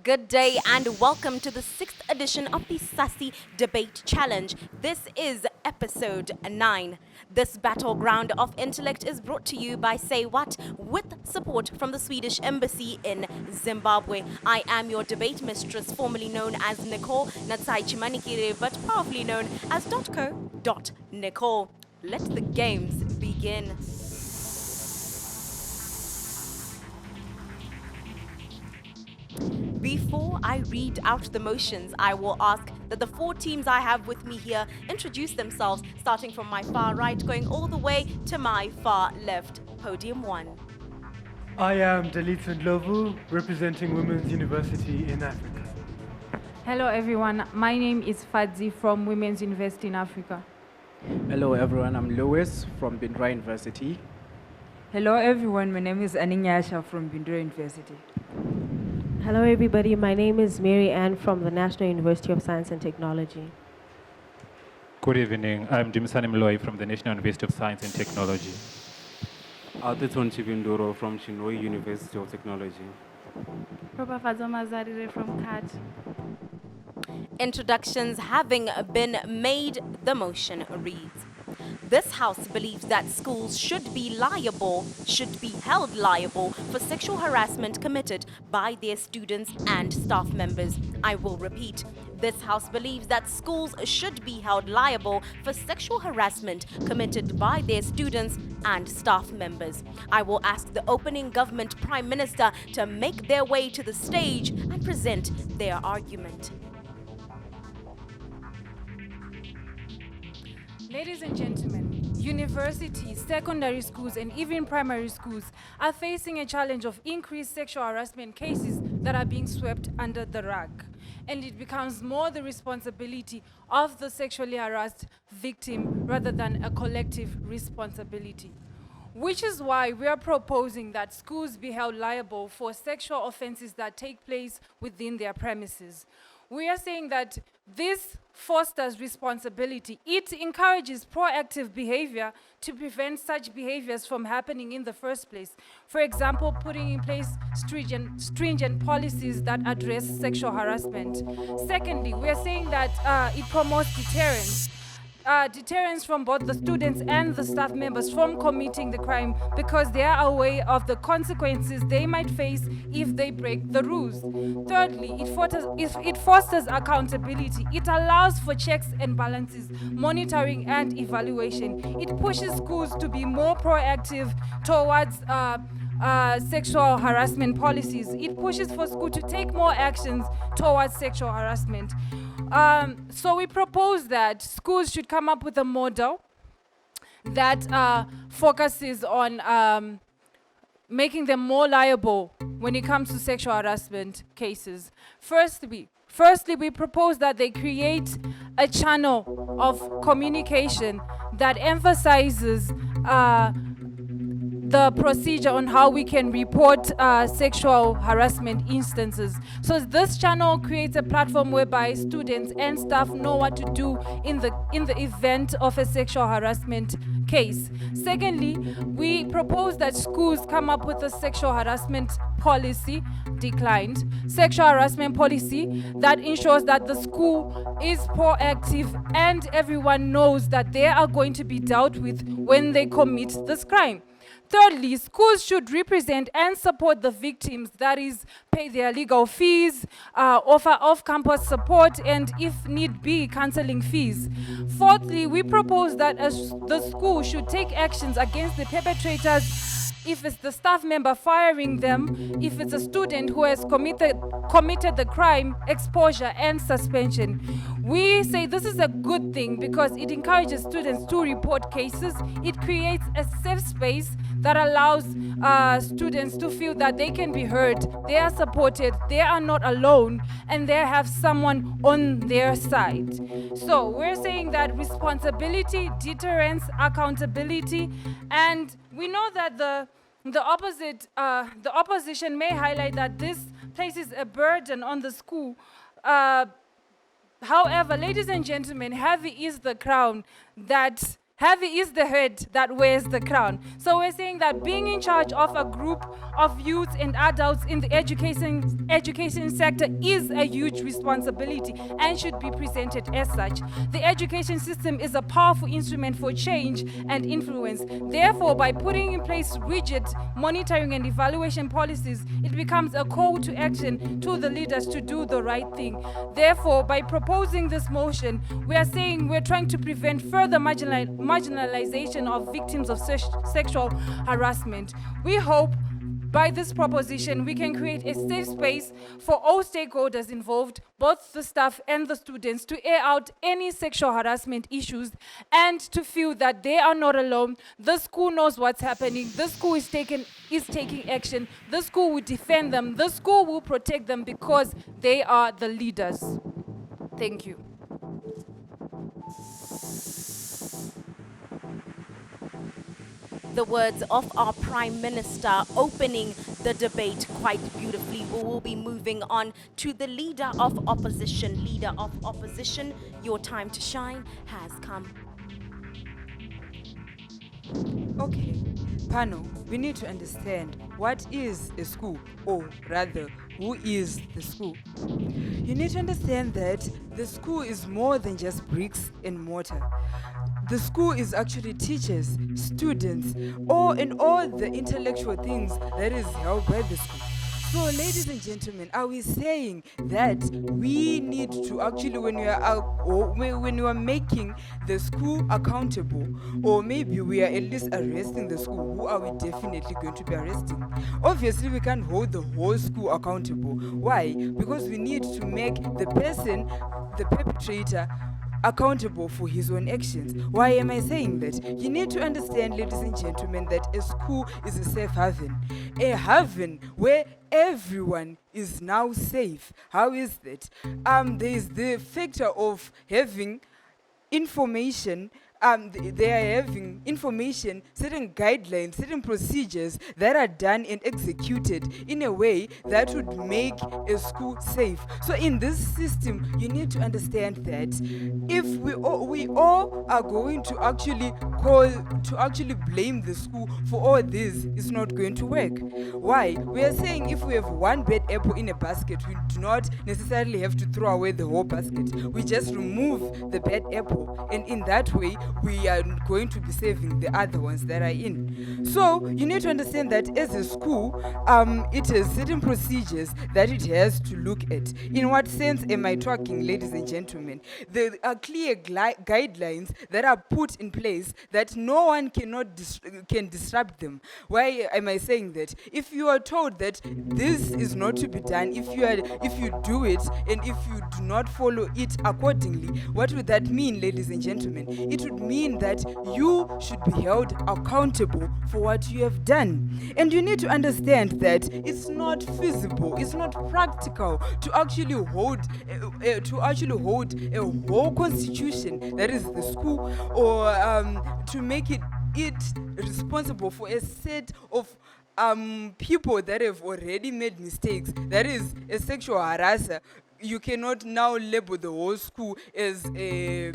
Good day and welcome to the 6th edition of the SASI Debate Challenge. This is episode 9. This battleground of intellect is brought to you by Say What with support from the Swedish Embassy in Zimbabwe. I am your debate mistress, formerly known as Nicole Natsai Chimanikire, but powerfully known as .co.Nicole. Let the games begin. Before I read out the motions, I will ask that the 4 teams I have with me here introduce themselves, starting from my far right, going all the way to my far left. Podium 1. I am Dalitha Ndlovu, representing Women's University in Africa. Hello everyone, my name is Fadzi from Women's University in Africa. Hello everyone, I'm Lewis from Bindura University. Hello everyone, my name is Aninyasha from Bindura University. Hello everybody, my name is Mary Ann from the National University of Science and Technology. Good evening, I'm Dimisani Mloi from the National University of Science and Technology. Alteton Bindura from Chinhoyi University of Technology. Propa Fazomazarire from CAT. Introductions having been made, the motion reads. This House believes that schools should be held liable for sexual harassment committed by their students and staff members. I will repeat. This House believes that schools should be held liable for sexual harassment committed by their students and staff members. I will ask the opening government Prime Minister to make their way to the stage and present their argument. Ladies and gentlemen, universities, secondary schools, and even primary schools are facing a challenge of increased sexual harassment cases that are being swept under the rug. And it becomes more the responsibility of the sexually harassed victim rather than a collective responsibility. Which is why we are proposing that schools be held liable for sexual offenses that take place within their premises. We are saying that this fosters responsibility. It encourages proactive behavior to prevent such behaviors from happening in the first place. For example, putting in place stringent policies that address sexual harassment. Secondly, we are saying that it promotes deterrence. Deterrence from both the students and the staff members from committing the crime because they are aware of the consequences they might face if they break the rules. Thirdly, it fosters accountability. It allows for checks and balances, monitoring and evaluation. It pushes schools to be more proactive towards sexual harassment policies. It pushes for school to take more actions towards sexual harassment. So we propose that schools should come up with a model that focuses on making them more liable when it comes to sexual harassment cases. Firstly, we propose that they create a channel of communication that emphasizes the procedure on how we can report sexual harassment instances. So this channel creates a platform whereby students and staff know what to do in the event of a sexual harassment case. Secondly, we propose that schools come up with a sexual harassment policy, declined, sexual harassment policy that ensures that the school is proactive and everyone knows that they are going to be dealt with when they commit this crime. Thirdly, schools should represent and support the victims, that is, pay their legal fees, offer off-campus support, and if need be, counseling fees. Fourthly, we propose that the school should take actions against the perpetrators if it's the staff member firing them, if it's a student who has committed the crime, exposure and suspension. We say this is a good thing because it encourages students to report cases. It creates a safe space that allows students to feel that they can be heard, they are supported, they are not alone, and they have someone on their side. So we're saying that responsibility, deterrence, accountability, and we know that the opposition may highlight that this places a burden on the school. However, ladies and gentlemen, heavy is the crown that Heavy is the head that wears the crown. So we're saying that being in charge of a group of youth and adults in the education sector is a huge responsibility and should be presented as such. The education system is a powerful instrument for change and influence. Therefore, by putting in place rigid monitoring and evaluation policies, it becomes a call to action to the leaders to do the right thing. Therefore, by proposing this motion, we are saying we're trying to prevent further marginalization of victims of sexual harassment. We hope by this proposition, we can create a safe space for all stakeholders involved, both the staff and the students, to air out any sexual harassment issues and to feel that they are not alone. The school knows what's happening. The school is taking action. The school will defend them. The school will protect them because they are the leaders. Thank you. The words of our Prime Minister opening the debate quite beautifully. We will be moving on to the Leader of Opposition. Leader of Opposition, your time to shine has come. Okay, panel, we need to understand what is a school, or rather, who is the school. You need to understand that the school is more than just bricks and mortar. The school is actually teachers, students, and all the intellectual things that is held by the school. So, ladies and gentlemen, are we saying that we need to actually, when you are making the school accountable, or maybe we are at least arresting the school, who are we definitely going to be arresting? Obviously, we can't hold the whole school accountable. Why? Because we need to make the person, the perpetrator, accountable for his own actions. Why am I saying that? You need to understand, ladies and gentlemen, that a school is a safe haven. A haven where everyone is now safe. How is that? There is the factor of having information. They are having information, certain guidelines, certain procedures that are done and executed in a way that would make a school safe. So in this system, you need to understand that if we all are going to actually blame the school for all this, it's not going to work. Why? We are saying if we have one bad apple in a basket, we do not necessarily have to throw away the whole basket. We just remove the bad apple, and in that way, we are going to be saving the other ones that are in. So you need to understand that as a school, it has certain procedures that it has to look at. In what sense am I talking, ladies and gentlemen? There are clear guidelines that are put in place that no one can disrupt them. Why am I saying that? If you are told that this is not to be done, if you do it and if you do not follow it accordingly, what would that mean, ladies and gentlemen? It would mean that you should be held accountable for what you have done. And you need to understand that it's not feasible, it's not practical to actually hold a whole constitution, that is the school, or to make it responsible for a set of people that have already made mistakes, that is a sexual harasser. You cannot now label the whole school as the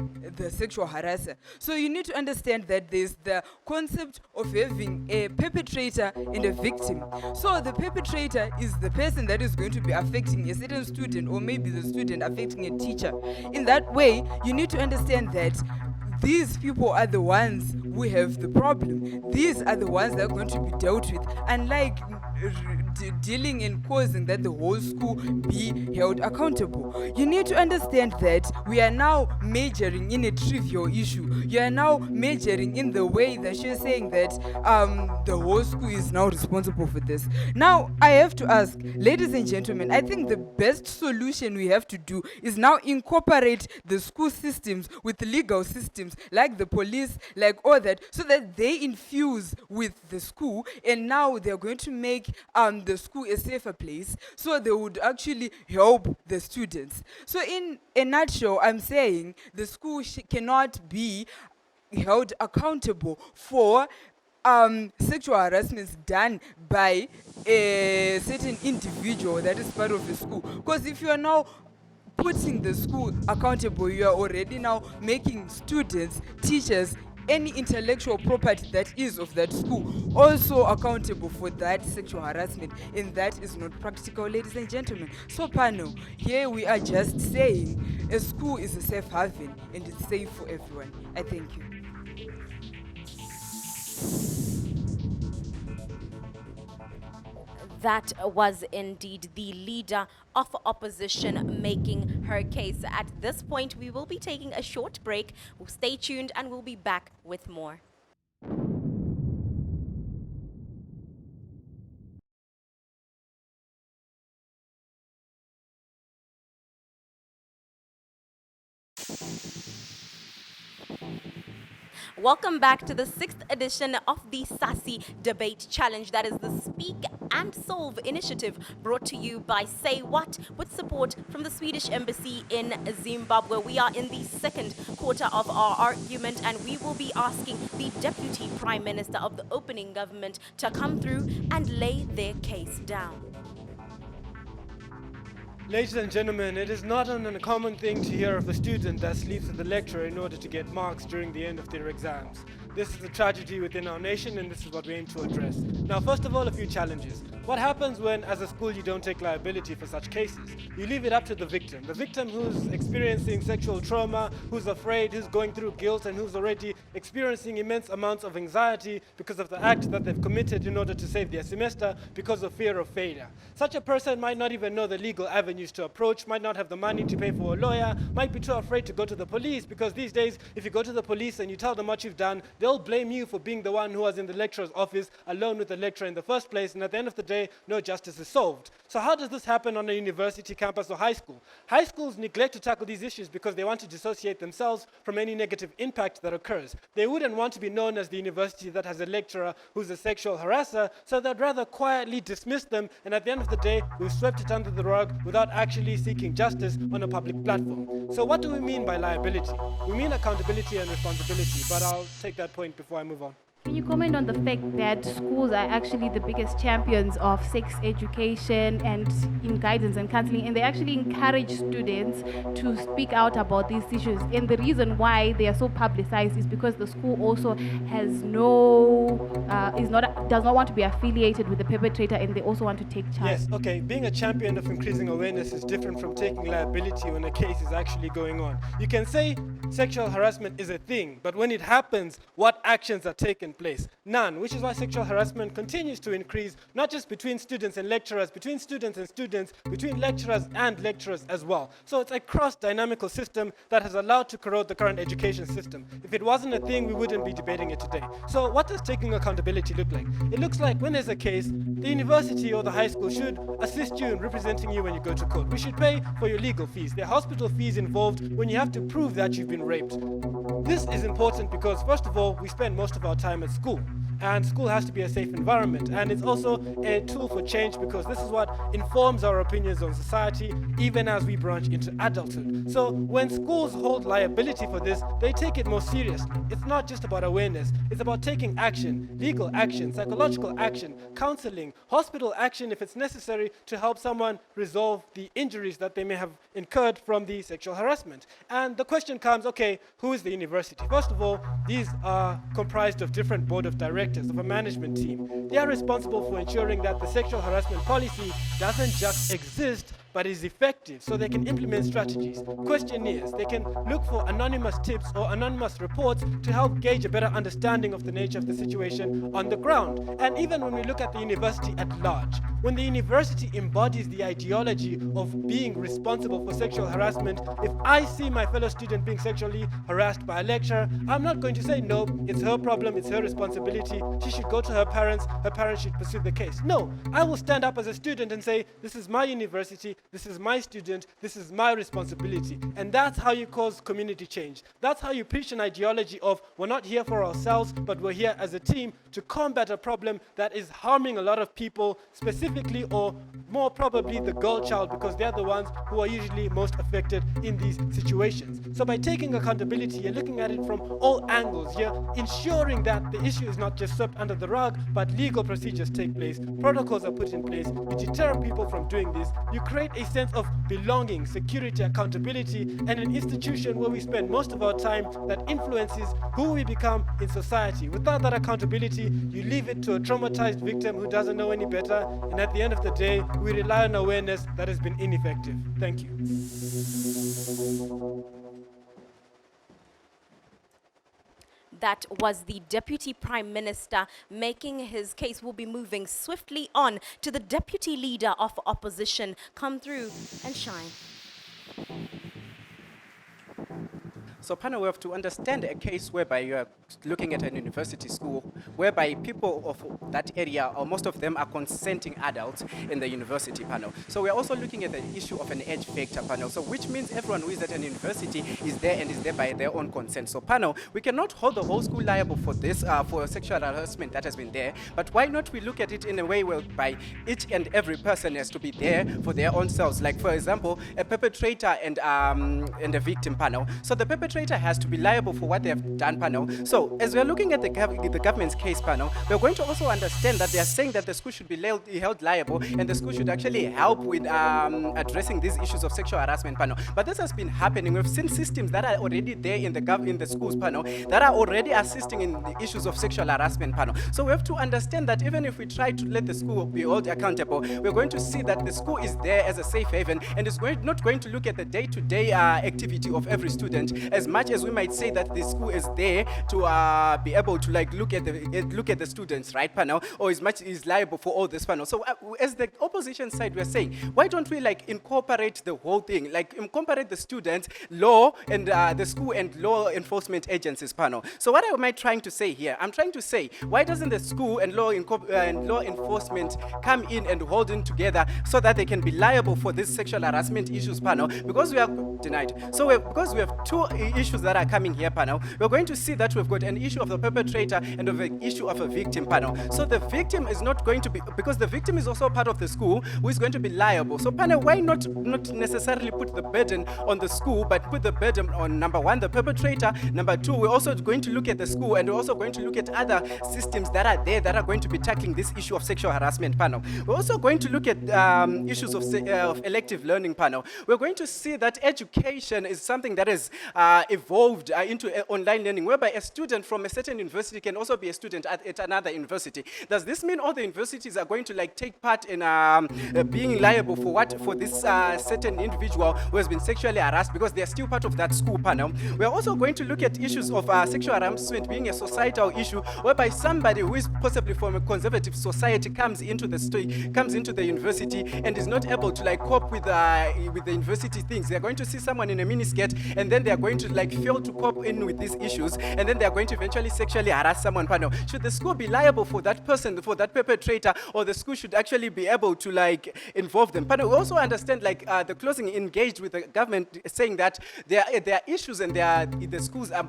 sexual harasser. So you need to understand that there's the concept of having a perpetrator and a victim. So the perpetrator is the person that is going to be affecting a certain student, or maybe the student affecting a teacher. In that way, you need to understand that these people are the ones who have the problem. These are the ones that are going to be dealt with, unlike dealing and causing that the whole school be held accountable. You need to understand that we are now majoring in a trivial issue. You are now majoring in the way that you're saying that the whole school is now responsible for this. Now, I have to ask, ladies and gentlemen, I think the best solution we have to do is now incorporate the school systems with legal systems, like the police, like all that, so that they infuse with the school, and now they're going to make the school a safer place, so they would actually help the students. So in a nutshell, I'm saying the school cannot be held accountable for sexual harassments done by a certain individual that is part of the school. Because if you are now putting the school accountable, you are already now making students, teachers, any intellectual property that is of that school also accountable for that sexual harassment, and that is not practical, ladies and gentlemen. So panel, here we are just saying a school is a safe haven and it's safe for everyone. I thank you. That was indeed the leader of opposition making her case. At this point, we will be taking a short break. Stay tuned and we'll be back with more. Welcome back to the 6th edition of the SASI Debate Challenge. That is the Speak and Solve initiative brought to you by Say What with support from the Swedish Embassy in Zimbabwe. We are in the second quarter of our argument and we will be asking the Deputy Prime Minister of the opening government to come through and lay their case down. Ladies and gentlemen, it is not an uncommon thing to hear of a student that sleeps with the lecturer in order to get marks during the end of their exams. This is a tragedy within our nation and this is what we aim to address. Now, first of all, a few challenges. What happens when, as a school, you don't take liability for such cases? You leave it up to the victim who's experiencing sexual trauma, who's afraid, who's going through guilt, and who's already experiencing immense amounts of anxiety because of the act that they've committed in order to save their semester because of fear of failure. Such a person might not even know the legal avenues to approach, might not have the money to pay for a lawyer, might be too afraid to go to the police because these days, if you go to the police and you tell them what you've done, they'll blame you for being the one who was in the lecturer's office alone with the lecturer in the first place, and at the end of the day, no justice is solved. So how does this happen on a university campus or high school? High schools neglect to tackle these issues because they want to dissociate themselves from any negative impact that occurs. They wouldn't want to be known as the university that has a lecturer who's a sexual harasser, so they'd rather quietly dismiss them, and at the end of the day, we've swept it under the rug without actually seeking justice on a public platform. So what do we mean by liability? We mean accountability and responsibility, but I'll take that point before I move on. Can you comment on the fact that schools are actually the biggest champions of sex education and in guidance and counseling, and they actually encourage students to speak out about these issues? And the reason why they are so publicized is because the school also has does not want to be affiliated with the perpetrator, and they also want to take charge. Yes, okay. Being a champion of increasing awareness is different from taking liability when a case is actually going on. You can say sexual harassment is a thing, but when it happens, what actions are taken place? None, which is why sexual harassment continues to increase, not just between students and lecturers, between students and students, between lecturers and lecturers as well. So it's a cross-dynamical system that has allowed to corrode the current education system. If it wasn't a thing, we wouldn't be debating it today. So what does taking accountability look like? It looks like when there's a case, the university or the high school should assist you in representing you when you go to court. We should pay for your legal fees. There are hospital fees involved when you have to prove that you've been raped. This is important because, first of all, we spend most of our time at school. And school has to be a safe environment. And it's also a tool for change because this is what informs our opinions on society, even as we branch into adulthood. So when schools hold liability for this, they take it more seriously. It's not just about awareness. It's about taking action, legal action, psychological action, counseling, hospital action if it's necessary to help someone resolve the injuries that they may have incurred from the sexual harassment. And the question comes, okay, who is the university? First of all, these are comprised of different board of directors of a management team. They are responsible for ensuring that the sexual harassment policy doesn't just exist, but is effective, so they can implement strategies, questionnaires, they can look for anonymous tips or anonymous reports to help gauge a better understanding of the nature of the situation on the ground. And even when we look at the university at large, when the university embodies the ideology of being responsible for sexual harassment, if I see my fellow student being sexually harassed by a lecturer, I'm not going to say, no, it's her problem, it's her responsibility, she should go to her parents should pursue the case. No, I will stand up as a student and say, this is my university, this is my student, this is my responsibility. And that's how you cause community change. That's how you preach an ideology of we're not here for ourselves, but we're here as a team to combat a problem that is harming a lot of people, specifically or more probably the girl child, because they're the ones who are usually most affected in these situations. So by taking accountability, you're looking at it from all angles. You're ensuring that the issue is not just swept under the rug, but legal procedures take place, protocols are put in place, you deter people from doing this, you create a sense of belonging, security, accountability, and an institution where we spend most of our time that influences who we become in society. Without that accountability, you leave it to a traumatized victim who doesn't know any better, and at the end of the day, we rely on awareness that has been ineffective. Thank you. That was the Deputy Prime Minister making his case. We'll be moving swiftly on to the Deputy Leader of Opposition. Come through and shine. So, panel, we have to understand a case whereby you are looking at an university school whereby people of that area, or most of them, are consenting adults in the university panel. So we are also looking at the issue of an age factor panel, so which means everyone who is at an university is there and is there by their own consent. So panel, we cannot hold the whole school liable for this, for sexual harassment that has been there, but why not we look at it in a way whereby each and every person has to be there for their own selves. Like, for example, a perpetrator and a victim panel. So the perpetrator has to be liable for what they have done panel. So as we are looking at the government's case panel, we're going to also understand that they are saying that the school should be held liable, and the school should actually help with addressing these issues of sexual harassment panel. But this has been happening. We've seen systems that are already there in the schools panel that are already assisting in the issues of sexual harassment panel. So we have to understand that even if we try to let the school be held accountable, we're going to see that the school is there as a safe haven, and is not going to look at the day-to-day activity of every student, as much as we might say that the school is there to be able to look at the students, right, panel, or is liable for all this panel. So as the opposition side, we're saying, why don't we incorporate the whole thing, incorporate the students, law, and the school and law enforcement agencies panel. So what am I trying to say here? I'm trying to say, why doesn't the school and law enforcement come in and hold in together so that they can be liable for this sexual harassment issues panel? Because we are denied. So because we have two issues that are coming here panel, we're going to see that we've got an issue of the perpetrator and of an issue of a victim panel. So the victim is not going to be, because the victim is also part of the school who is going to be liable. So panel, why not necessarily put the burden on the school, but put the burden on, number one, the perpetrator, number two, we're also going to look at the school, and we're also going to look at other systems that are there that are going to be tackling this issue of sexual harassment panel. We're also going to look at issues of elective learning panel. We're going to see that education is something that has evolved into online learning, whereby a student from a certain university can also be a student at another university. Does this mean all the universities are going to take part in being liable for this certain individual who has been sexually harassed, because they are still part of that school panel? We are also going to look at issues of sexual harassment being a societal issue, whereby somebody who is possibly from a conservative society comes into the university and is not able to cope with the university things. They are going to see someone in a miniskirt, and then they are going to fail to cope in with these issues, and then they are going to eventually sexually harass someone panel. Should the school be liable for that person, for that perpetrator, or the school should actually be able to involve them? Panel, we also understand the closing engaged with the government, saying that there are issues, and the schools are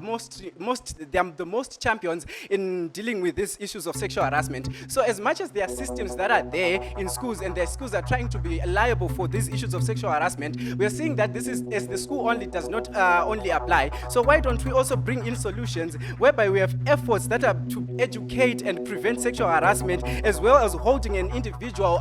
they are the most champions in dealing with these issues of sexual harassment. So as much as there are systems that are there in schools, and the schools are trying to be liable for these issues of sexual harassment, we are seeing that this is, as the school only does not only apply. So why don't we also bring in solutions whereby we have efforts that are to educate and prevent sexual harassment, as well as holding an individual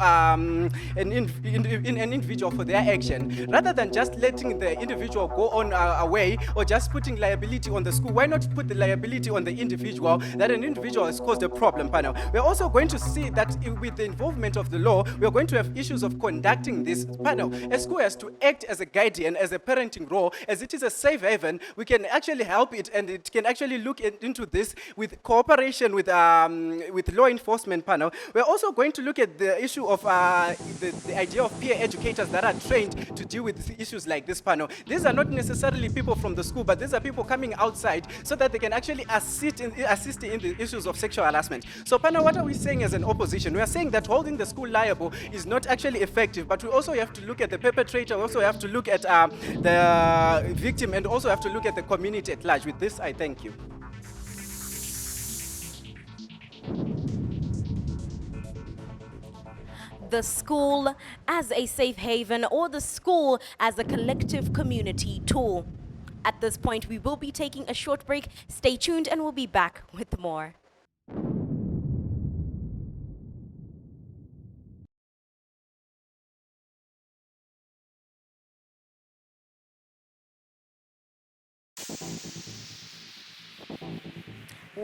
individual for their action, rather than just letting the individual go on away, or just putting liability on the school? Why not put the liability on the individual, that an individual has caused a problem panel? We're also going to see that with the involvement of the law, we're going to have issues of conducting this panel. A school has to act as a guardian, as a parenting role, as it is a safe haven. We can actually help it, and it can actually look into this with cooperation with law enforcement panel. We're also going to look at the issue of the idea of peer educators that are trained to deal with issues like this panel. These are not necessarily people from the school, but these are people coming outside so that they can actually assist in the issues of sexual harassment. So panel, what are we saying as an opposition? We are saying that holding the school liable is not actually effective, but we also have to look at the perpetrator, we also have to look at the victim, and also have to look at the community at large. With this, I thank you. The school as a safe haven, or the school as a collective community tool. At this point, we will be taking a short break. Stay tuned, and we'll be back with more.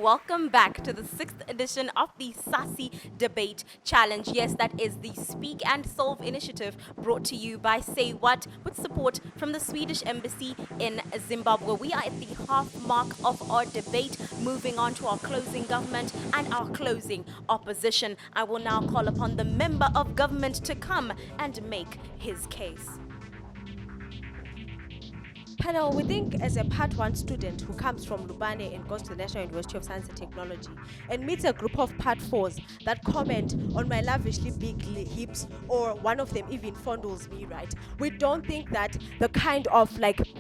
Welcome back to the 6th edition of the SASI Debate Challenge. Yes, that is the Speak and Solve initiative brought to you by Say What with support from the Swedish Embassy in Zimbabwe. We are at the half mark of our debate, moving on to our closing government and our closing opposition. I will now call upon the member of government to come and make his case. Panel, we think as a Part 1 student who comes from Lubane and goes to the National University of Science and Technology and meets a group of Part 4s that comment on my lavishly big hips, or one of them even fondles me, right? We don't think that the kind of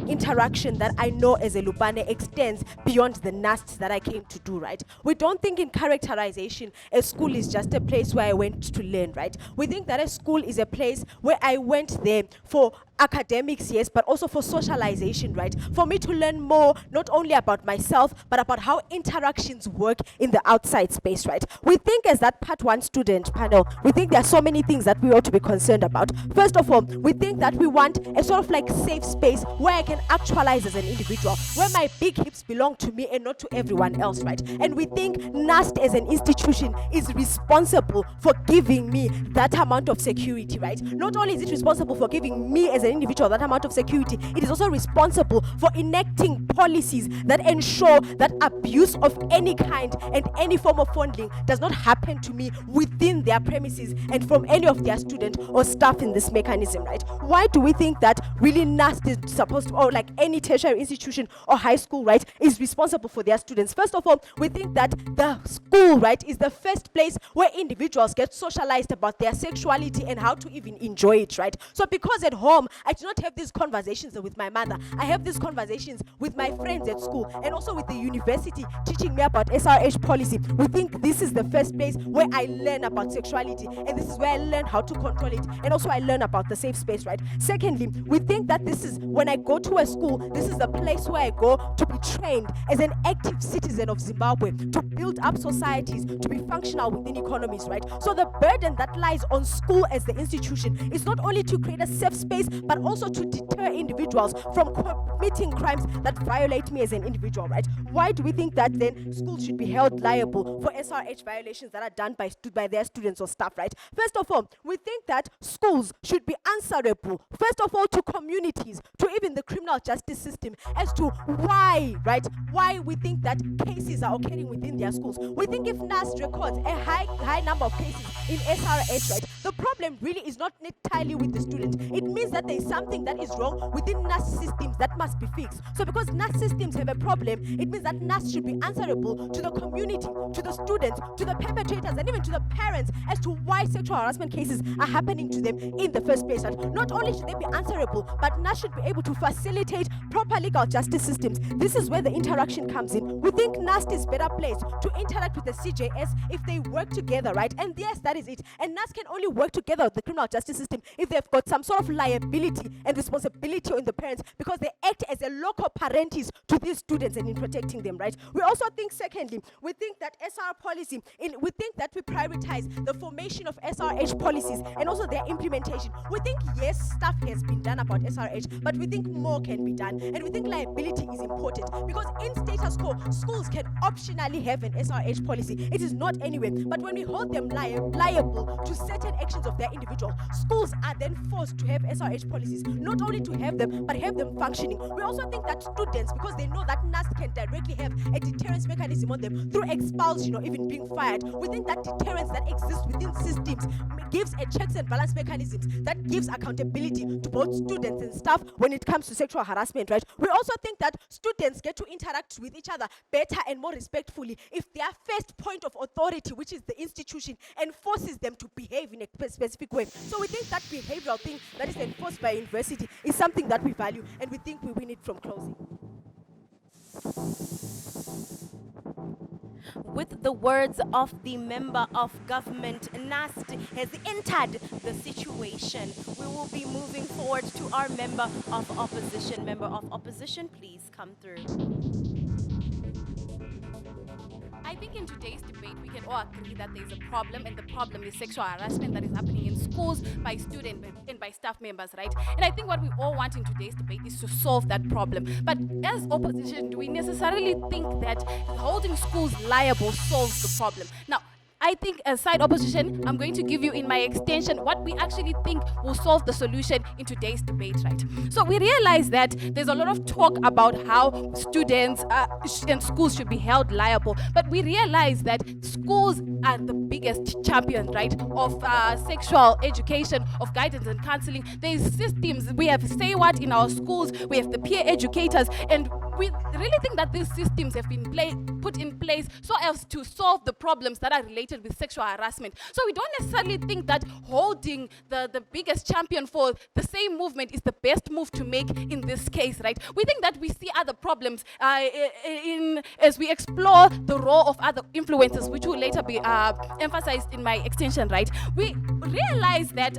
interaction that I know as a Lubane extends beyond the nasts that I came to do, right? We don't think in characterization a school is just a place where I went to learn, right? We think that a school is a place where I went there for academics, yes, but also for socialization, right? For me to learn more, not only about myself, but about how interactions work in the outside space, right? We think as that Part 1 student panel, we think there are so many things that we ought to be concerned about. First of all, we think that we want a sort of safe space where I can actualize as an individual, where my big hips belong to me and not to everyone else, right? And we think NAST as an institution is responsible for giving me that amount of security, right? Not only is it responsible for giving me as an individual that amount of security, it is also responsible for enacting policies that ensure that abuse of any kind and any form of fondling does not happen to me within their premises and from any of their students or staff in this mechanism, right? Why do we think that really NAST is supposed to, or any tertiary institution or high school, right, is responsible for their students? First of all, we think that the school, right, is the first place where individuals get socialized about their sexuality and how to even enjoy it, right? So because at home I do not have these conversations with my mother, I have these conversations with my friends at school and also with the university teaching me about SRH policy. We think this is the first place where I learn about sexuality, and this is where I learn how to control it, and also I learn about the safe space, right? Secondly, we think that this is, when I go to a school, this is the place where I go to be trained as an active citizen of Zimbabwe, to build up societies, to be functional within economies, right? So the burden that lies on school as the institution is not only to create a safe space, but also to deter individuals from committing crimes that violate me as an individual, right? Why do we think that then schools should be held liable for SRH violations that are done by their students or staff, right? First of all, we think that schools should be answerable, first of all, to communities, to even the criminal justice system, as to why, right? Why we think that cases are occurring within their schools. We think if NAST records a high number of cases in SRH, right, the problem really is not entirely with the student. It means that there is something that is wrong within NAST systems that must be fixed. So because NAST systems have a problem, it means that NAST should be answerable to the community, to the students, to the perpetrators, and even to the parents as to why sexual harassment cases are happening to them in the first place. Right? Not only should they be answerable, but NAST should be able to facilitate proper legal justice systems. This is where the interaction comes in. We think NAST is better placed to interact with the CJS if they work together, right? And yes, that is it. And NAST can only work together with the criminal justice system if they've got some sort of liability and responsibility on the parents, because they act as a local parentis to these students and in protecting them, right? We also think, secondly, we think that SR policy, we think that we prioritize the formation of SRH policies and also their implementation. We think, yes, stuff has been done about SRH, but we think more can be done. And we think liability is important, because in status quo, schools can optionally have an SRH policy. It is not anywhere. But when we hold them liable to certain actions of their individual, schools are then forced to have SRH policies, not only to have them, but have them functioning. We also think that students, because they know that NAST can directly have a deterrence mechanism on them through expulsion or even being fired, we think that deterrence that exists within systems gives a checks and balance mechanisms that gives accountability to both students and staff when it comes to sexual harassment, right? We also think that students get to interact with each other better and more respectfully if their first point of authority, which is the institution, enforces them to behave in a specific way. So we think that behavioral thing that is enforced by university is something that we value, and we think we win it from closing. With the words of the member of government, NAST has entered the situation. We will be moving forward to our member of opposition. Member of opposition, please come through. I think in today's debate, we can all agree that there's a problem, and the problem is sexual harassment that is happening in schools. schools, by students, and by staff members, right? And I think what we all want in today's debate is to solve that problem. But as opposition, do we necessarily think that holding schools liable solves the problem? Now, I think as side opposition, I'm going to give you in my extension what we actually think will solve the solution in today's debate, right? So we realize that there's a lot of talk about how students and schools should be held liable, but we realize that schools are the biggest champions, right, of sexual education, of guidance and counseling. There's systems, we have Say What in our schools, we have the peer educators, and we really think that these systems have been put in place so as to solve the problems that are related with sexual harassment. So we don't necessarily think that holding the biggest champion for the same movement is the best move to make in this case, right? We think that we see other problems as we explore the role of other influencers, which will later be emphasized in my extension, right? We realize that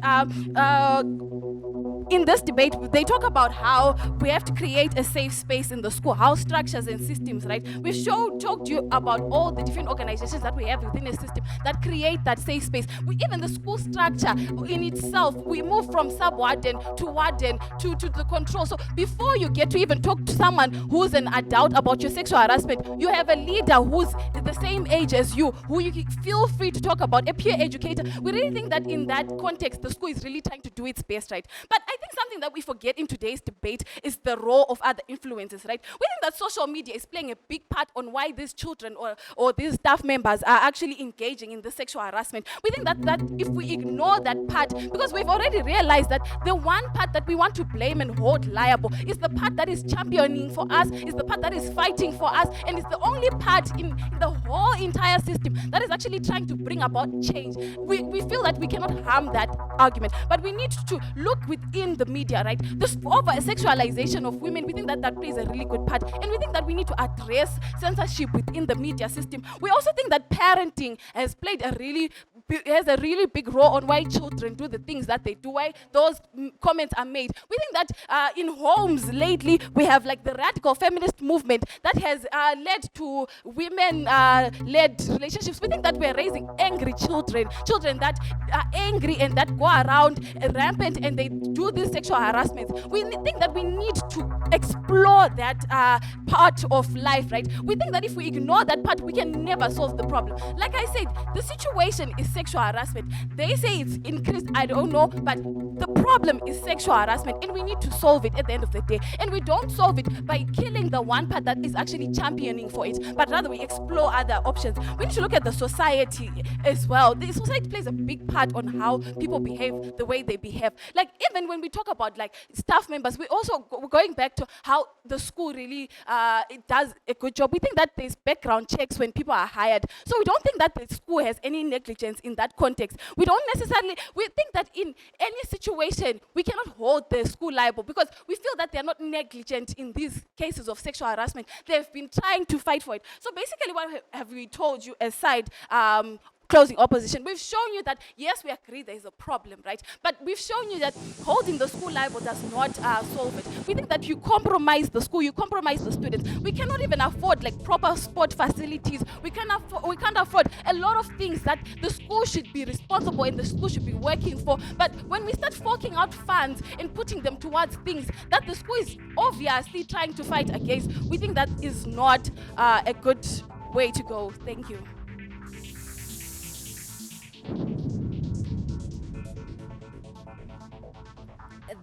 in this debate, they talk about how we have to create a safe space in the school, how structures and systems, right? We've talked to you about all the different organizations that we have within a system that create that safe space. Even the school structure in itself, we move from sub-warden to warden to the control. So before you get to even talk to someone who's an adult about your sexual harassment, you have a leader who's the same age as you, who you can feel free to talk about, a peer educator. We really think that in that context, the school is really trying to do its best, right? But I think something that we forget in today's debate is the role of other influences, right? We think that social media is playing a big part on why these children or these staff members are actually engaging in the sexual harassment. We think that if we ignore that part, because we've already realized that the one part that we want to blame and hold liable is the part that is championing for us, is the part that is fighting for us, and it's the only part in the whole entire system that is actually trying to bring about change. We feel that we cannot harm that argument, but we need to look within the media, right? This over sexualization of women, we think that plays a really good part, and we think that we need to address censorship within the media system. We also think that parenting has a really big role on why children do the things that they do, why those comments are made. We think that in homes lately, we have like the radical feminist movement that has led to women-led relationships. We think that we're raising angry children that are angry and that go around rampant and they do these sexual harassments. We think that we need to explore that part of life, right? We think that if we ignore that part, we can never solve the problem. Like I said, the situation is sexual harassment. They say it's increased, I don't know, but the problem is sexual harassment and we need to solve it at the end of the day. And we don't solve it by killing the one part that is actually championing for it, but rather we explore other options. We need to look at the society as well. The society plays a big part on how people behave the way they behave. Like even when we talk about like staff members, we also we're going back to how the school really it does a good job. We think that there's background checks when people are hired. So we don't think that the school has any negligence in that context. We think that in any situation, we cannot hold the school liable because we feel that they're not negligent in these cases of sexual harassment. They've been trying to fight for it. So basically what have we told you aside closing opposition? We've shown you that, yes, we agree there is a problem, right? But we've shown you that holding the school liable does not solve it. We think that you compromise the school, you compromise the students. We cannot even afford like proper sport facilities. We can't afford a lot of things that the school should be responsible and the school should be working for. But when we start forking out funds and putting them towards things that the school is obviously trying to fight against, we think that is not a good way to go. Thank you.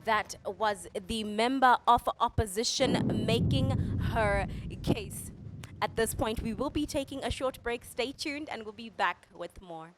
That was the member of opposition making her case. At this point, we will be taking a short break. Stay tuned and we'll be back with more.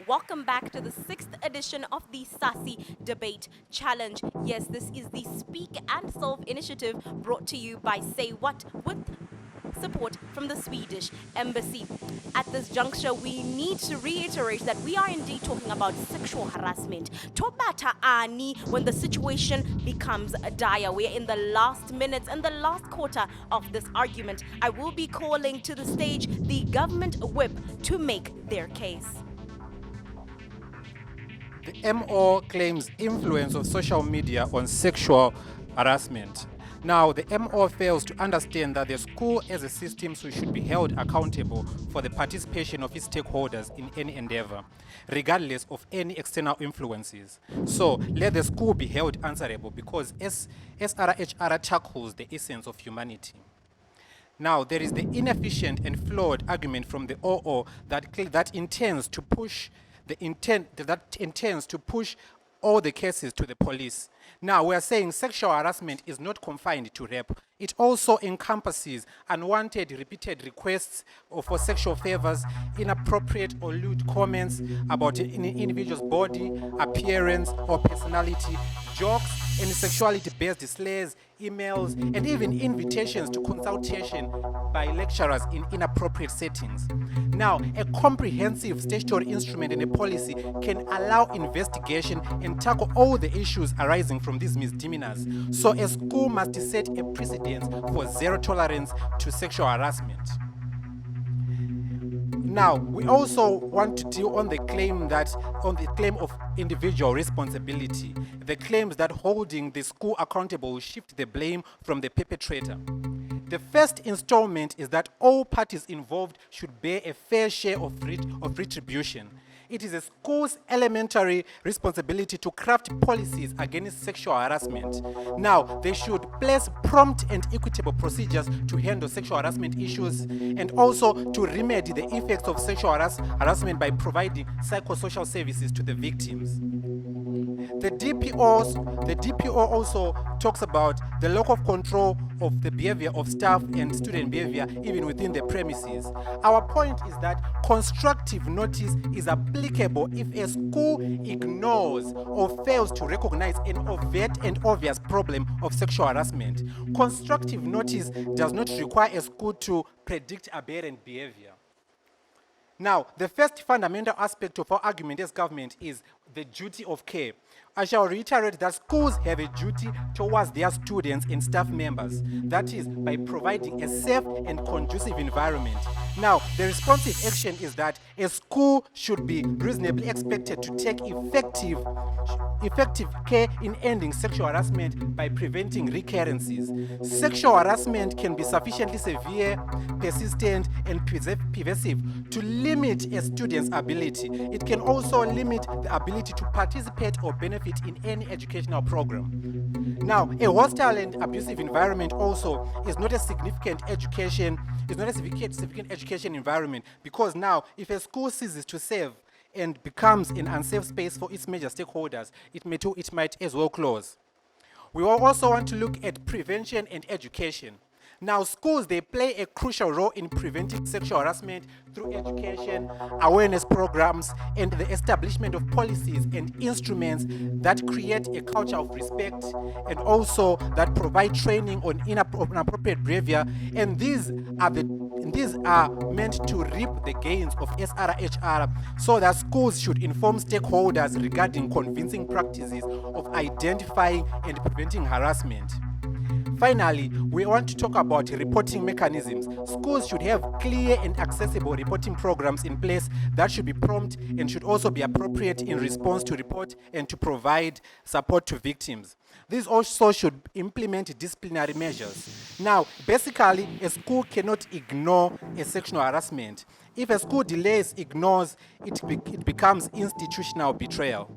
Welcome back to the 6th edition of the SASI Debate Challenge. Yes, this is the Speak and Solve initiative brought to you by Say What with support from the Swedish Embassy. At this juncture, we need to reiterate that we are indeed talking about sexual harassment. Tobata ani when the situation becomes dire. We are in the last minutes and the last quarter of this argument. I will be calling to the stage the government whip to make their case. The MO claims influence of social media on sexual harassment. Now, the MO fails to understand that the school as a system should be held accountable for the participation of its stakeholders in any endeavor, regardless of any external influences. So, let the school be held answerable because SRHR tackles the essence of humanity. Now, there is the inefficient and flawed argument from the OO that intends to push all the cases to the police. Now, we are saying sexual harassment is not confined to rape. It also encompasses unwanted, repeated requests for sexual favors, inappropriate or lewd comments about an individual's body, appearance, or personality, jokes, and sexuality-based slurs, emails, and even invitations to consultation by lecturers in inappropriate settings. Now, a comprehensive statutory instrument and a policy can allow investigation and tackle all the issues arising from these misdemeanors. So a school must set a precedent for zero tolerance to sexual harassment. Now, we also want to deal on the claim of individual responsibility, the claims that holding the school accountable will shift the blame from the perpetrator. The first installment is that all parties involved should bear a fair share of retribution. It is a school's elementary responsibility to craft policies against sexual harassment. Now, they should place prompt and equitable procedures to handle sexual harassment issues and also to remedy the effects of sexual harassment by providing psychosocial services to the victims. The DPO also talks about the lack of control of the behavior of staff and student behavior even within the premises. Our point is that constructive notice is applicable if a school ignores or fails to recognize an overt and obvious problem of sexual harassment. Constructive notice does not require a school to predict aberrant behavior. Now, the first fundamental aspect of our argument as government is the duty of care. I shall reiterate that schools have a duty towards their students and staff members. That is, by providing a safe and conducive environment. Now, the responsive action is that a school should be reasonably expected to take effective care in ending sexual harassment by preventing recurrences. Sexual harassment can be sufficiently severe, persistent, and pervasive to limit a student's ability. It can also limit the ability to participate or benefit in any educational program. Now, a hostile and abusive environment also is not a significant education environment, because now if a school ceases to serve and becomes an unsafe space for its major stakeholders, it might as well close. We will also want to look at prevention and education. Now, schools, they play a crucial role in preventing sexual harassment through education, awareness programs, and the establishment of policies and instruments that create a culture of respect and also that provide training on inappropriate behavior. And these are meant to reap the gains of SRHR, so that schools should inform stakeholders regarding convincing practices of identifying and preventing harassment. Finally, we want to talk about reporting mechanisms. Schools should have clear and accessible reporting programs in place that should be prompt and should also be appropriate in response to report and to provide support to victims. These also should implement disciplinary measures. Now, basically, a school cannot ignore a sexual harassment. If a school delays, ignores, it becomes institutional betrayal.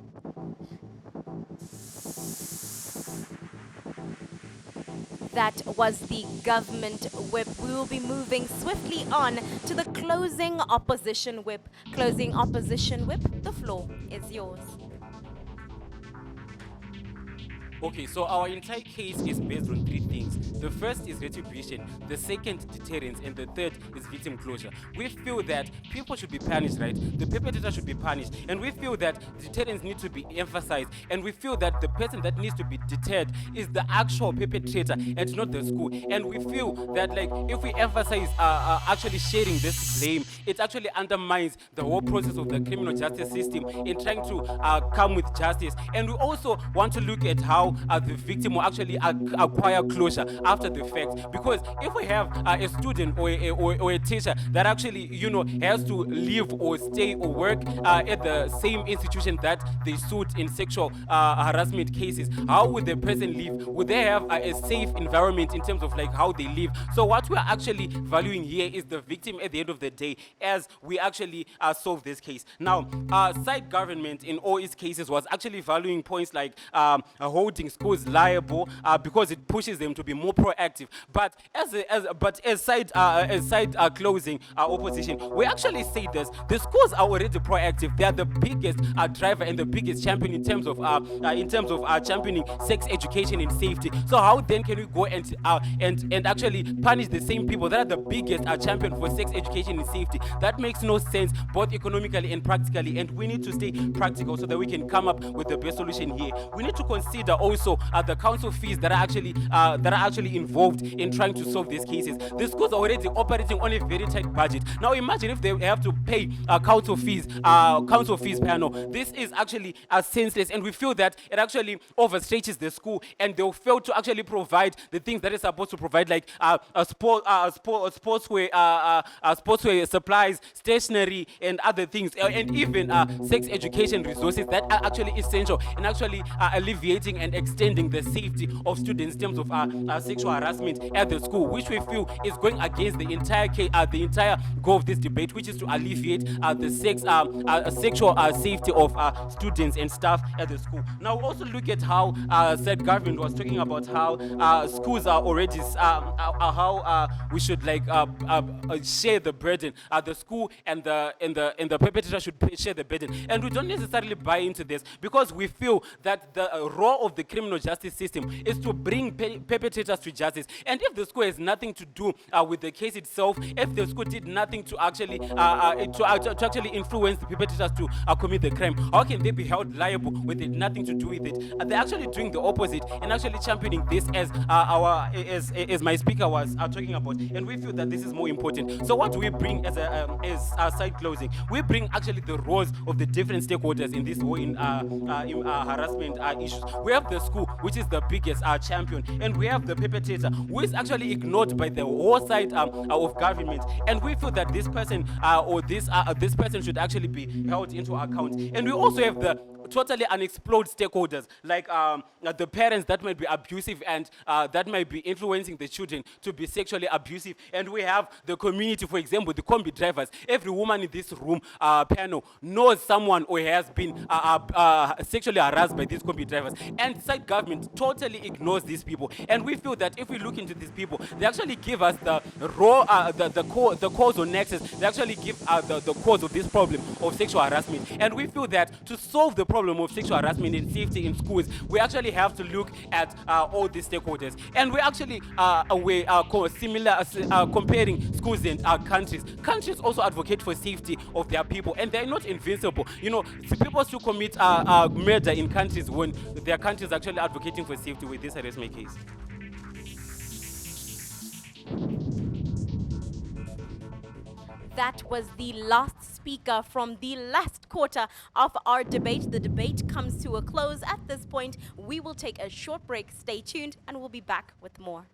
That was the government whip. We will be moving swiftly on to the closing opposition whip. Closing opposition whip, the floor is yours. Okay, so our entire case is based on three things. The first is retribution, the second deterrence, and the third is victim closure. We feel that people should be punished, right? The perpetrator should be punished, and we feel that deterrence needs to be emphasized, and we feel that the person that needs to be deterred is the actual perpetrator and not the school. And we feel that, like, if we emphasize actually sharing this blame, it actually undermines the whole process of the criminal justice system in trying to come with justice. And we also want to look at how the victim will actually acquire closure after the fact. Because if we have a student or a teacher that actually, has to live or stay or work at the same institution that they suit in sexual harassment cases, how would the person live? Would they have a safe environment in terms of like how they live? So what we are actually valuing here is the victim at the end of the day, as we actually solve this case. Now, side government in all its cases was actually valuing points like holding schools liable because it pushes them to be more proactive. But as side closing opposition, we actually say this: the schools are already proactive. They are the biggest driver and the biggest champion in terms of championing sex education and safety. So how then can we go and actually punish the same people that are the biggest champion for sex education and safety? That makes no sense, both economically and practically. And we need to stay practical so that we can come up with the best solution here. We need to consider also the council fees that are actually involved in trying to solve these cases. The schools are already operating on a very tight budget. Now imagine if they have to pay council fees panel. This is actually senseless, and we feel that it actually overstretches the school, and they'll fail to actually provide the things that it's supposed to provide, like sportswear supplies, stationery, and other things, and even sex education resources that are actually essential in actually alleviating and extending the safety of students in terms of sexual harassment at the school, which we feel is going against the entire goal of this debate, which is to alleviate the sexual safety of students and staff at the school. Now, also look at how said government was talking about how schools are already how we should share the burden. The school and the perpetrator should share the burden, and we don't necessarily buy into this because we feel that the role of the criminal justice system is to bring perpetrators to justice. And if the school has nothing to do with the case itself, if the school did nothing to actually actually influence the perpetrators to commit the crime, how can they be held liable with it nothing to do with it? They're actually doing the opposite and actually championing this as my speaker was talking about, and we feel that this is more important. So what we bring as a side closing, we bring actually the roles of the different stakeholders in this whole harassment issues. We have the school, which is the biggest champion, and we have the perpetrator, who is actually ignored by the whole side of government. And we feel that this person this person should actually be held into account. And we also have the totally unexplored stakeholders, like the parents that might be abusive and that might be influencing the children to be sexually abusive. And we have the community, for example, the combi drivers. Every woman in this room panel knows someone or has been sexually harassed by these combi drivers. And side government totally ignores these people. And we feel that if we look into these people, they actually give us the raw, the cause or nexus. They actually give the cause of this problem of sexual harassment. And we feel that to solve the problem of sexual harassment and safety in schools, we actually have to look at all these stakeholders. And we actually comparing schools and countries. Countries also advocate for safety of their people, and they're not invincible. People still commit murder in countries when their countries actually advocating for safety with this harassment case. That was the last speaker from the last quarter of our debate. The debate comes to a close at this point. We will take a short break. Stay tuned, and we'll be back with more.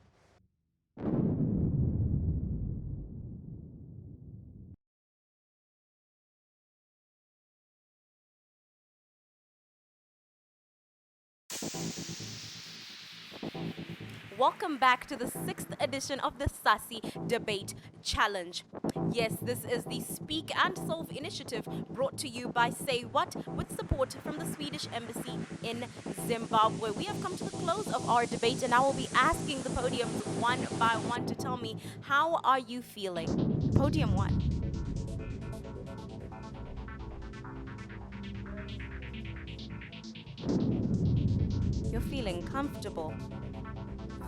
Welcome back to the 6th edition of the SASI Debate Challenge. Yes, this is the Speak and Solve initiative brought to you by Say What with support from the Swedish Embassy in Zimbabwe. We have come to the close of our debate, and I will be asking the podiums one by one to tell me, how are you feeling? Podium 1. You're feeling comfortable.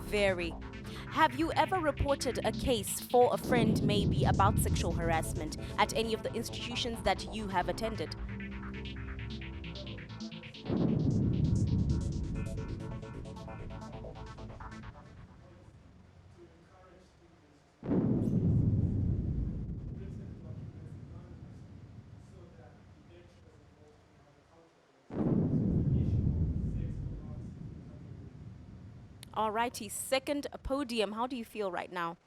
Very. Have you ever reported a case for a friend, maybe about sexual harassment at any of the institutions that you have attended? Alrighty, second podium. How do you feel right now?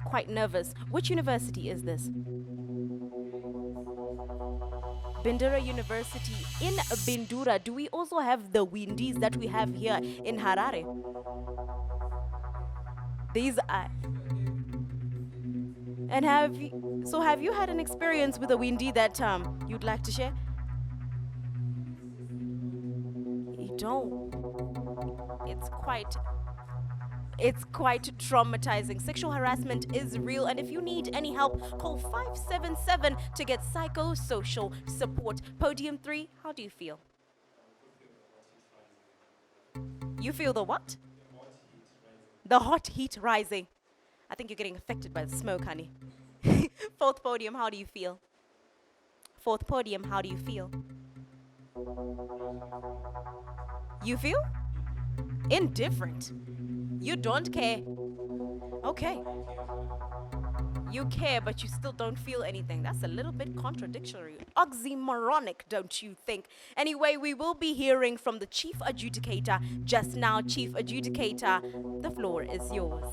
Quite nervous. Which university is this? Bindura University in Bindura. Do we also have the windies that we have here in Harare? These are. And have you had an experience with a windy that you'd like to share? You don't. It's quite traumatizing. Sexual harassment is real, and if you need any help, call 577 to get psychosocial support. Podium 3, how do you feel? You feel the what? The hot heat rising. I think you're getting affected by the smoke, honey. Fourth podium, how do you feel? Fourth podium, how do you feel? You feel? Indifferent. You don't care. Okay. You care, but you still don't feel anything. That's a little bit contradictory. Oxymoronic, don't you think? Anyway, we will be hearing from the chief adjudicator just now. Chief adjudicator, the floor is yours.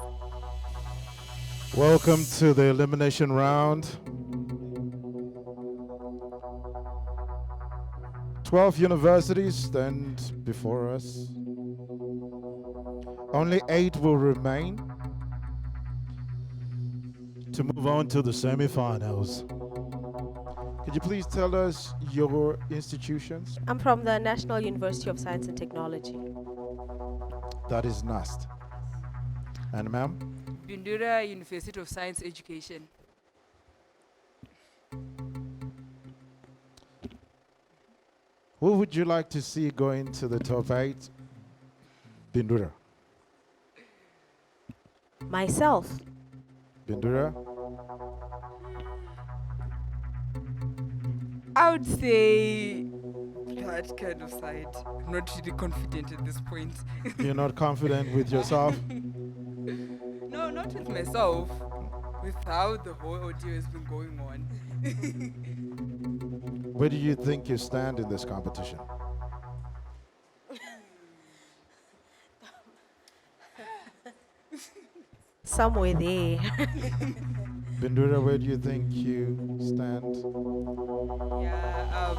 Welcome to the elimination round. 12 universities stand before us. Only 8 will remain to move on to the semifinals. Could you please tell us your institutions? I'm from the National University of Science and Technology. That is NUST. And ma'am? Bindura University of Science Education. Who would you like to see going to the top 8? Bindura. Myself. Bindura. I would say that kind of side. I'm not really confident at this point. You're not confident with yourself? No, not with myself. With how the whole audio has been going on. Where do you think you stand in this competition? Somewhere there. Bindura, where do you think you stand? Yeah,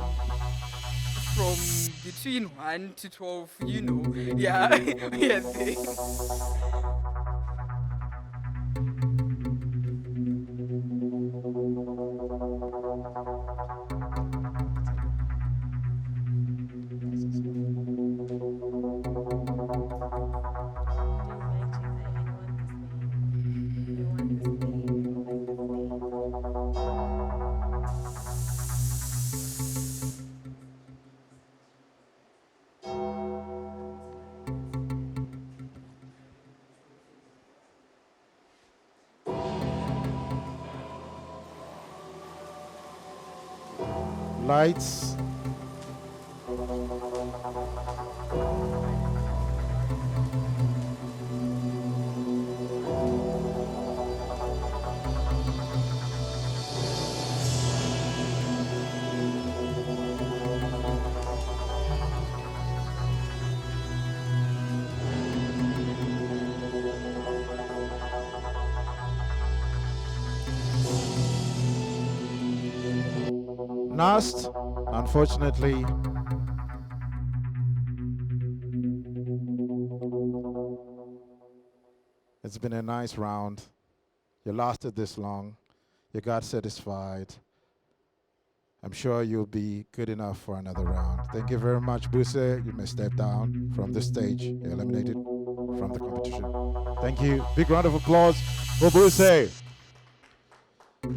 from between 1 to 12, you know. Yeah, yeah. There. Lights. Nast, unfortunately, it's been a nice round. You lasted this long. You got satisfied. I'm sure you'll be good enough for another round. Thank you very much, Buse. You may step down from the stage. You're eliminated from the competition. Thank you. Big round of applause for Buse.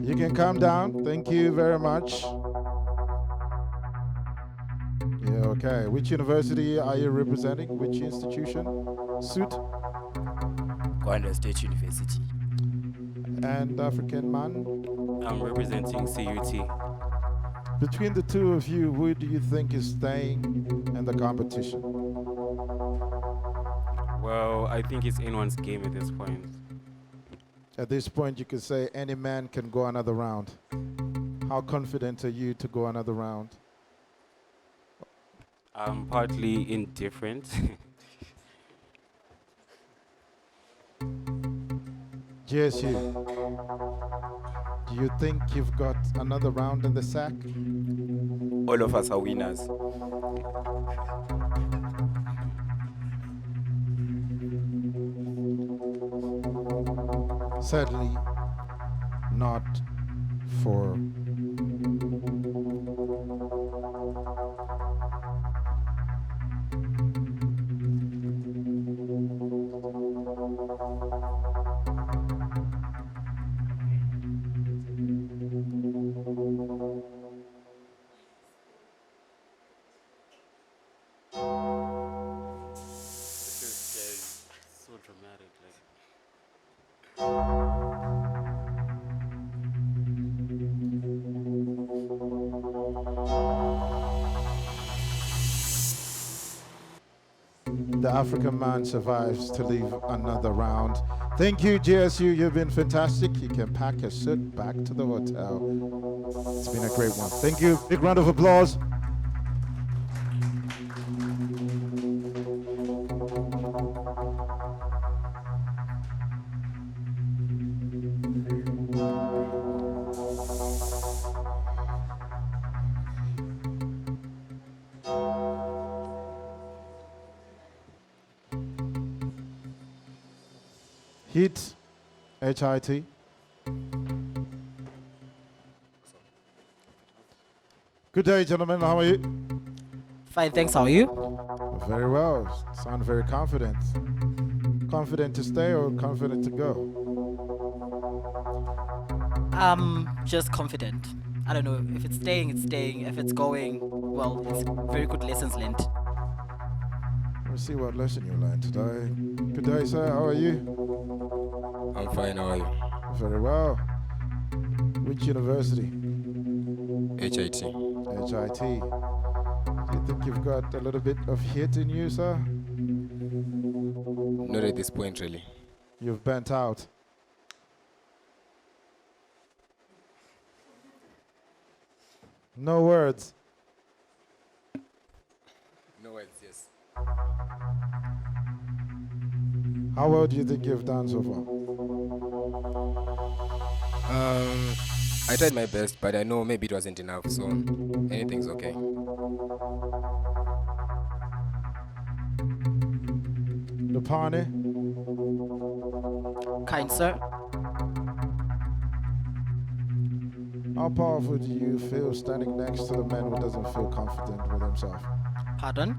You can come down. Thank you very much. Yeah, okay. Which university are you representing? Which institution? Suit? Kwanda State University. And African man? I'm representing CUT. Between the two of you, who do you think is staying in the competition? Well, I think it's anyone's game at this point. At this point, you could say any man can go another round. How confident are you to go another round? Partly indifferent. GSU, do you think you've got another round in the sack? All of us are winners. Sadly, not for So dramatic. Like. the African man survives to leave another round. Thank you, GSU. You've been fantastic. You can pack your suit back to the hotel. It's been a great one. Thank you. Big round of applause. HIT, HIT. Good day, gentlemen. How are you? Fine, thanks. How are you? Very well. Sound very confident. Confident to stay or confident to go? Just confident. I don't know. If it's staying, it's staying. If it's going, well, it's very good lessons learned. Let's see what lesson you learned today. Good day, sir. How are you? I'm fine, how are you? Very well. Which university? HIT. HIT. Do you think you've got a little bit of hit in you, sir? Not at this point, really. You've burnt out. No words. No words, yes. How well do you think you've done so far? I tried my best, but I know maybe it wasn't enough, so anything's okay. Lupane, Kind sir. how powerful do you feel standing next to the man who doesn't feel confident with himself? Pardon?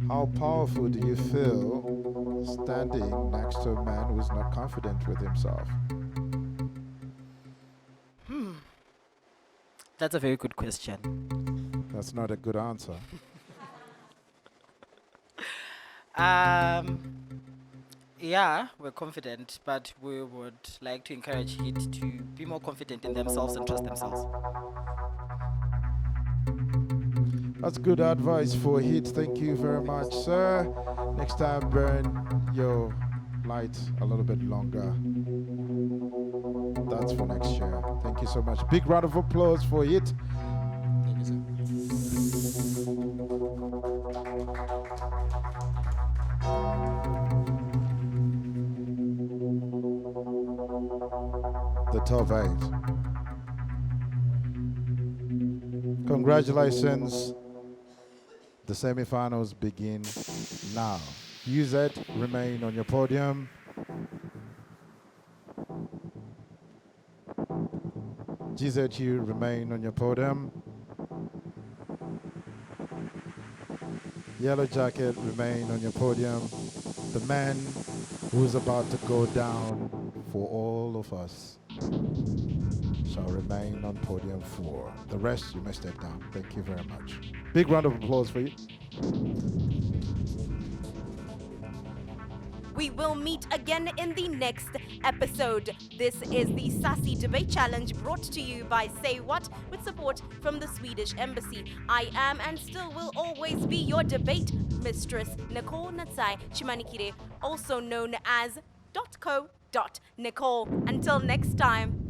How powerful do you feel standing next to a man who's not confident with himself? That's a very good question. That's not a good answer. Yeah, we're confident, but we would like to encourage HIT to be more confident in themselves and trust themselves. That's good advice for HIT. Thank you very much, sir. Next time, burn your light a little bit longer. That's for next year. Thank you so much. Big round of applause for HIT. Thank you, sir. The top 8. Congratulations. The semifinals begin now. UZ, remain on your podium. GZU, remain on your podium. Yellow Jacket, remain on your podium. The man who's about to go down for all of us shall remain on podium 4. The rest, you may step down. Thank you very much. Big round of applause for you. We will meet again in the next episode. This is the SASI Debate Challenge brought to you by Say What with support from the Swedish Embassy. I am and still will always be your debate mistress, Nicole Natsai Chimanikire, also known as .co.Nicole. Until next time.